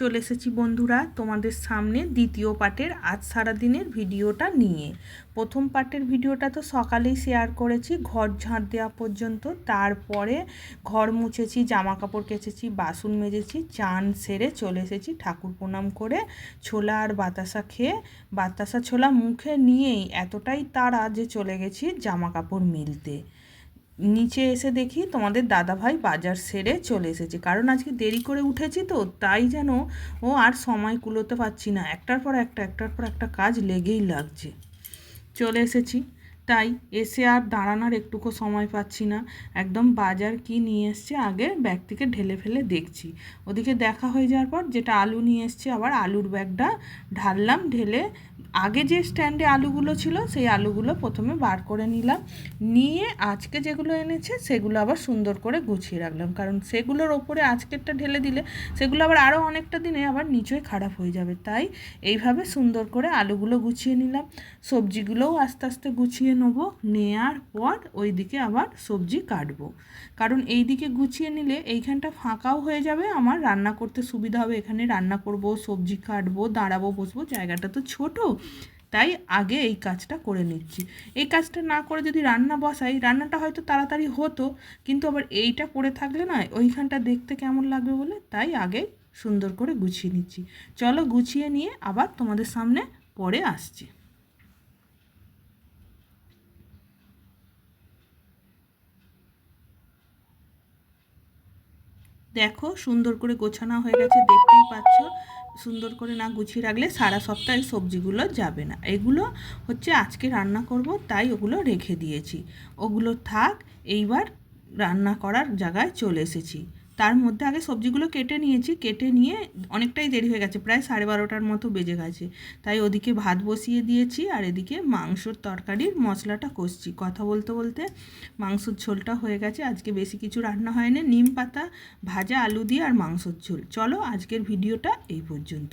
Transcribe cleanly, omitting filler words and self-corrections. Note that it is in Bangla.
চলে এসেছি বন্ধুরা তোমাদের সামনে দ্বিতীয় পার্টের আজ সারাদিনের ভিডিওটা নিয়ে। প্রথম পার্টের ভিডিওটা তো সকালেই শেয়ার করেছি, ঘর ঝাঁট দেওয়া পর্যন্ত। তারপরে ঘর মুছেছি, জামা কাপড় কেচেছি, বাসন মেজেছি, চান সেরে চলে এসেছি ঠাকুর প্রণাম করে ছোলা আর বাতাসা খেয়ে বাতাসা ছোলা মুখে নিয়েই এতটাই তাড়া যে চলে গেছি জামা কাপড় মিলতে। নিচে এসে দেখি তোমাদের দাদাভাই বাজার সেরে চলে এসেছে, কারণ আজকে দেরি করে উঠেছি তো, তাই যেন ও আর সময় কুলোতে পারছি না, একটার পর একটা কাজ লেগেই লাগছে। চলে এসেছি, তাই এসে আর দাঁড়ানোর একটুকু সময় পাচ্ছি না। একদম বাজার কি নিয়ে এসছে আগে ব্যাগ থেকে ঢেলে ফেলে দেখছি। ওদিকে দেখা হয়ে যাওয়ার পর যেটা আলু নিয়ে এসছে, আবার আলুর ব্যাগটা ঢাললাম, ঢেলে আগে যে স্ট্যান্ডে আলুগুলো ছিল সেই আলুগুলো প্রথমে বার করে নিলাম, নিয়ে আজকে যেগুলো এনেছে সেগুলো আবার সুন্দর করে গুছিয়ে রাখলাম, কারণ সেগুলোর ওপরে আজকেরটা ঢেলে দিলে সেগুলো আবার আরও অনেকটা দিনে আবার নিচই খারাপ হয়ে যাবে। তাই এইভাবে সুন্দর করে আলুগুলো গুছিয়ে নিলাম। সবজিগুলোও আস্তে আস্তে গুছিয়ে নেবো, নেওয়ার পর ওই দিকে আবার সবজি কাটবো, কারণ এই দিকে গুছিয়ে নিলে এইখানটা ফাঁকাও হয়ে যাবে, আমার রান্না করতে সুবিধা হবে। এখানে রান্না করব, সবজি কাটবো, দাঁড়াবো, বসবো, জায়গাটা তো ছোট, তাই আগে এই কাজটা করে নিচ্ছি। এই কাজটা না করে যদি রান্না বসাই, রান্নাটা হয়তো তাড়াতাড়ি হতো, কিন্তু আবার এইটা পড়ে থাকলে না ওইখানটা দেখতে কেমন লাগবে বলে তাই আগে সুন্দর করে গুছিয়ে নিচ্ছি। চলো গুছিয়ে নিয়ে আবার তোমাদের সামনে পরে আসছি। দেখো সুন্দর করে গোছানো হয়ে গেছে, দেখতেই পাচ্ছ। সুন্দর করে না গুছিয়ে রাখলে সারা সপ্তাহে সবজিগুলো যাবে না। এগুলো হচ্ছে আজকে রান্না করব, তাই ওগুলো রেখে দিয়েছি, ওগুলো থাক। এইবার রান্না করার জায়গায় চলে এসেছি। তার মধ্যে আগে সবজিগুলো কেটে নিয়েছি, কেটে নিয়ে অনেকটাই দেরি হয়ে গেছে, প্রায় 12:30টার মতো বেজে গেছে। তাই ওদিকে ভাত বসিয়ে দিয়েছি আর এদিকে মাংসর তরকারির মশলাটা কষছি। কথা বলতে বলতে মাংসর ঝোলটা হয়ে গেছে। আজকে বেশি কিছু রান্না হয়নি, নিম পাতা ভাজা, আলু দিয়ে আর মাংসর ঝোল। চলো আজকের ভিডিওটা এই পর্যন্ত।